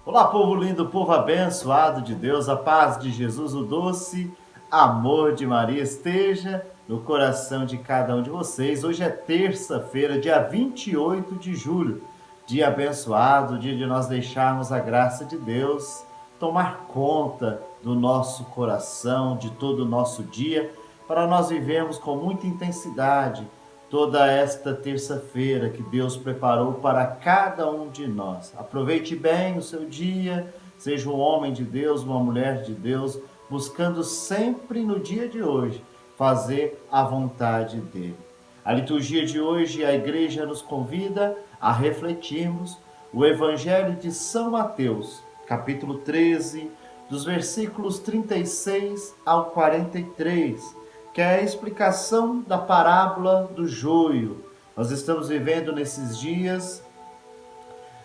Olá, povo lindo, povo abençoado de Deus, a paz de Jesus, o doce amor de Maria esteja no coração de cada um de vocês. Hoje é terça-feira, dia 28 de julho, dia abençoado, dia de nós deixarmos a graça de Deus tomar conta do nosso coração, de todo o nosso dia, para nós vivermos com muita intensidade toda esta terça-feira que Deus preparou para cada um de nós. Aproveite bem o seu dia, seja um homem de Deus, uma mulher de Deus, buscando sempre no dia de hoje fazer a vontade dele. A liturgia de hoje, a igreja nos convida a refletirmos o Evangelho de São Mateus, capítulo 13, dos versículos 36 ao 43, que é a explicação da parábola do joio. Nós estamos vivendo nesses dias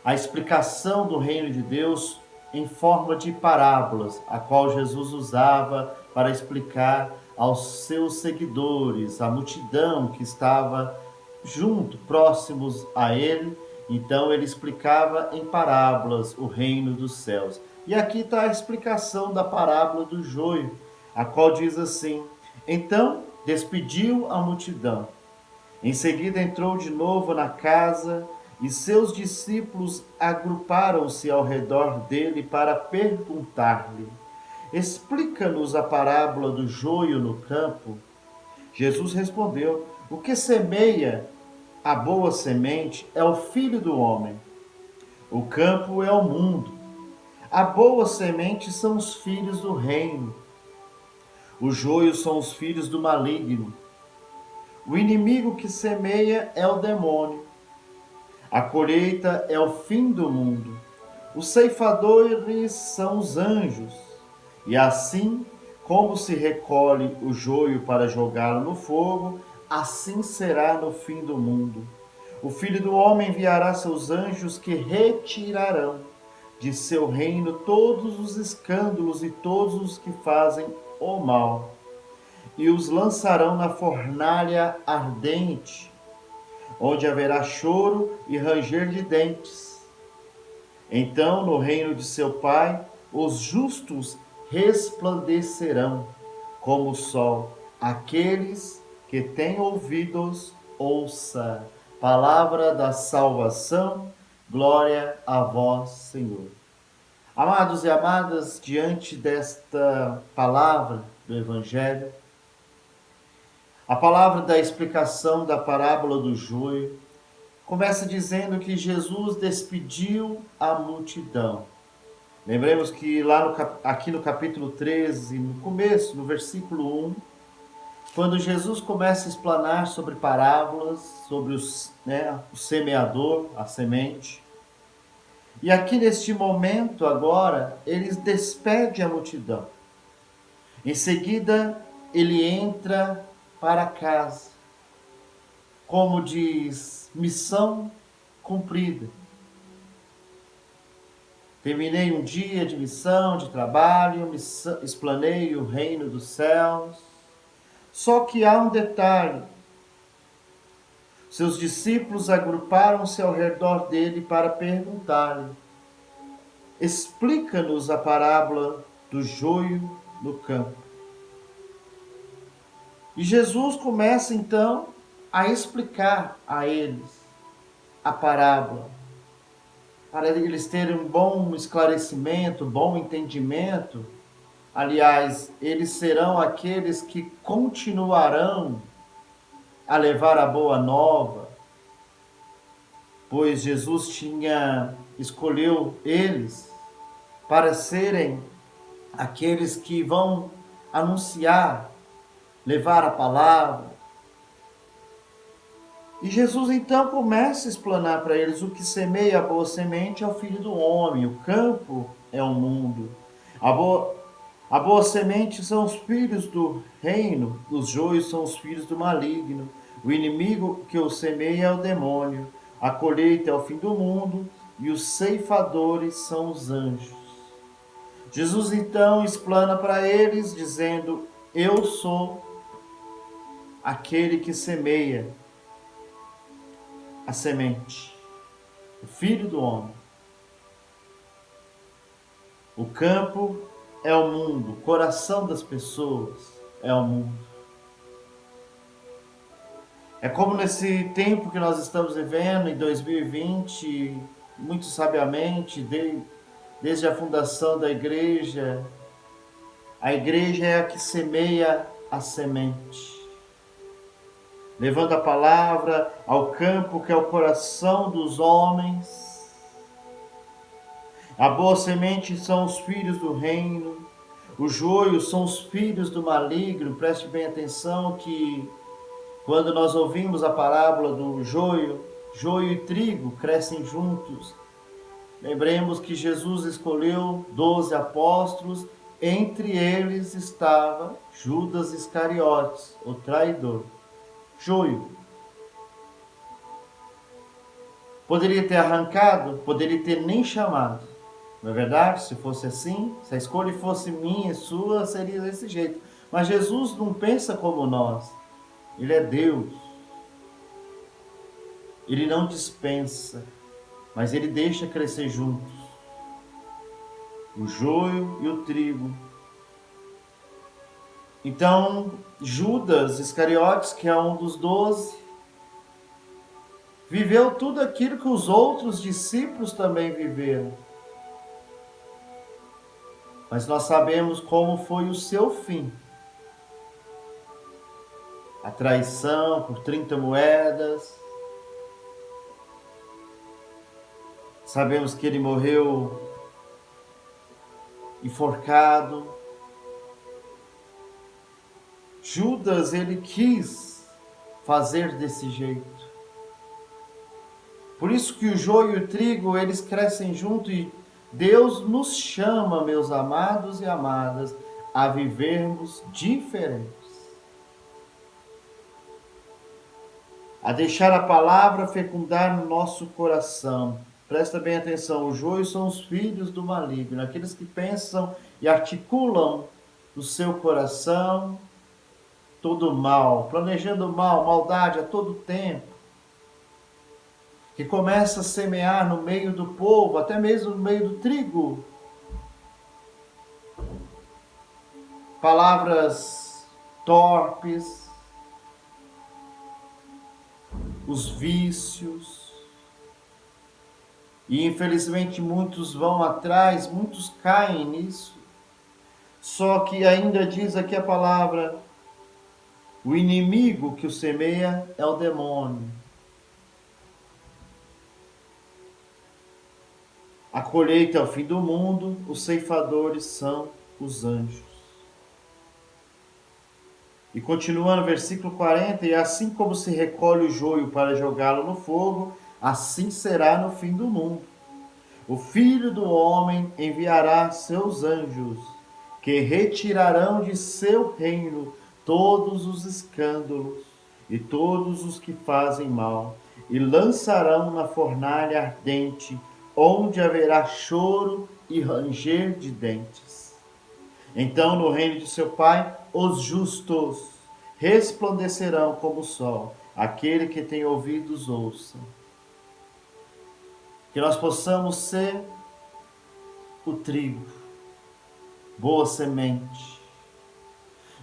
a explicação do reino de Deus em forma de parábolas, a qual Jesus usava para explicar aos seus seguidores, a multidão que estava junto, próximos a ele. Então ele explicava em parábolas o reino dos céus. E aqui está a explicação da parábola do joio, a qual diz assim: então despediu a multidão. Em seguida entrou de novo na casa e seus discípulos agruparam-se ao redor dele para perguntar-lhe: explica-nos a parábola do joio no campo. Jesus respondeu: o que semeia a boa semente é o Filho do homem. O campo é o mundo. A boa semente são os filhos do reino. Os joios são os filhos do maligno. O inimigo que semeia é o demônio. A colheita é o fim do mundo. Os ceifadores são os anjos. E assim como se recolhe o joio para jogá-lo no fogo, assim será no fim do mundo. O Filho do Homem enviará seus anjos que retirarão de seu reino todos os escândalos e todos os que fazem o mal, e os lançarão na fornalha ardente, onde haverá choro e ranger de dentes. Então, no reino de seu Pai, os justos resplandecerão como o sol. Aqueles que têm ouvidos, ouça. Palavra da salvação, glória a vós, Senhor. Amados e amadas, diante desta palavra do Evangelho, a palavra da explicação da parábola do joio, começa dizendo que Jesus despediu a multidão. Lembremos que aqui no capítulo 13, no começo, no versículo 1, quando Jesus começa a explanar sobre parábolas, sobre o semeador, a semente. E aqui neste momento agora, ele despede a multidão. Em seguida, ele entra para casa. Como diz, missão cumprida. Terminei um dia de missão, de trabalho, explanei o reino dos céus. Só que há um detalhe. Seus discípulos agruparam-se ao redor dele para perguntar-lhe: explica-nos a parábola do joio no campo. E Jesus começa então a explicar a eles a parábola, para eles terem um bom esclarecimento, bom entendimento. Aliás, eles serão aqueles que continuarão a levar a boa nova, pois Jesus escolheu eles para serem aqueles que vão anunciar, levar a palavra. E Jesus então começa a explanar para eles: o que semeia a boa semente é o Filho do Homem, o campo é o mundo. A boa semente são os filhos do reino, os joios são os filhos do maligno. O inimigo que o semeia é o demônio. A colheita é o fim do mundo e os ceifadores são os anjos. Jesus então explana para eles dizendo: eu sou aquele que semeia. a semente, o Filho do Homem. O campo é o mundo, o coração das pessoas é o mundo. É como nesse tempo que nós estamos vivendo, em 2020, muito sabiamente, desde a fundação da igreja, a igreja é a que semeia a semente, levando a palavra ao campo que é o coração dos homens. A boa semente são os filhos do reino, o joio são os filhos do maligno. Preste bem atenção que quando nós ouvimos a parábola do joio, joio e trigo crescem juntos. Lembremos que Jesus escolheu 12 apóstolos, entre eles estava Judas Iscariotes, o traidor. Joio. Poderia ter arrancado, poderia ter nem chamado. Não é verdade? Se fosse assim, se a escolha fosse minha e sua, seria desse jeito. Mas Jesus não pensa como nós. Ele é Deus. Ele não dispensa, mas ele deixa crescer juntos. O joio e o trigo. Então, Judas Iscariotes, que é um dos 12, viveu tudo aquilo que os outros discípulos também viveram. Mas nós sabemos como foi o seu fim. A traição por 30 moedas. Sabemos que ele morreu enforcado. Judas, ele quis fazer desse jeito. Por isso que o joio e o trigo, eles crescem junto e Deus nos chama, meus amados e amadas, a vivermos diferentes. A deixar a palavra fecundar no nosso coração. Presta bem atenção, o joio são os filhos do maligno, aqueles que pensam e articulam no seu coração todo mal, planejando mal, maldade a todo tempo, que começa a semear no meio do povo, até mesmo no meio do trigo, palavras torpes, os vícios, e infelizmente muitos vão atrás, muitos caem nisso. Só que ainda diz aqui a palavra, o inimigo que o semeia é o demônio. A colheita é o fim do mundo, os ceifadores são os anjos. E continuando, versículo 40, e assim como se recolhe o joio para jogá-lo no fogo, assim será no fim do mundo. O Filho do Homem enviará seus anjos, que retirarão de seu reino todos os escândalos e todos os que fazem mal, e lançarão na fornalha ardente, onde haverá choro e ranger de dentes. Então, no reino de seu Pai, os justos resplandecerão como o sol. Aquele que tem ouvidos, ouça. Que nós possamos ser o trigo, boa semente,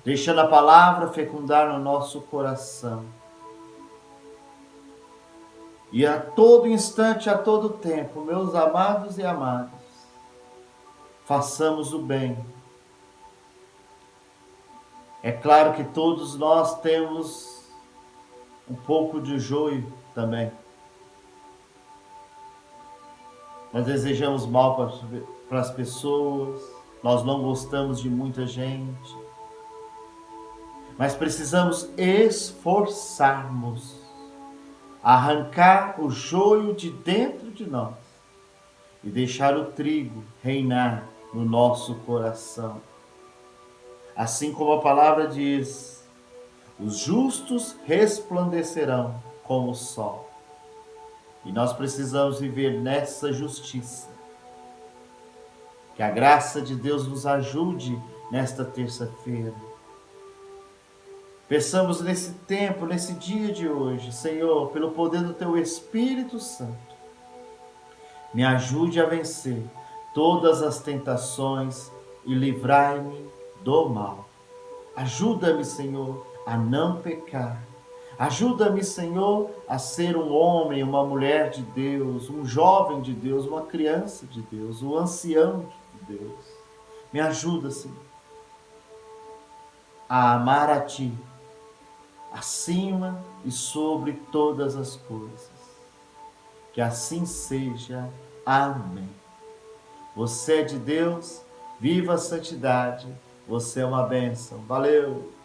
deixando a palavra fecundar no nosso coração. E a todo instante, a todo tempo, meus amados e amadas, façamos o bem. É claro que todos nós temos um pouco de joio também. Nós desejamos mal para as pessoas, nós não gostamos de muita gente, mas precisamos esforçarmos, arrancar o joio de dentro de nós e deixar o trigo reinar no nosso coração. Assim como a palavra diz, os justos resplandecerão como o sol. E nós precisamos viver nessa justiça. Que a graça de Deus nos ajude nesta terça-feira. Peçamos nesse tempo, nesse dia de hoje, Senhor, pelo poder do Teu Espírito Santo, me ajude a vencer todas as tentações e livrai-me do mal. Ajuda-me, Senhor, a não pecar. Ajuda-me, Senhor, a ser um homem, uma mulher de Deus, um jovem de Deus, uma criança de Deus, um ancião de Deus. Me ajuda, Senhor, a amar a Ti, acima e sobre todas as coisas. Que assim seja. Amém. Você é de Deus, viva a santidade, você é uma bênção. Valeu!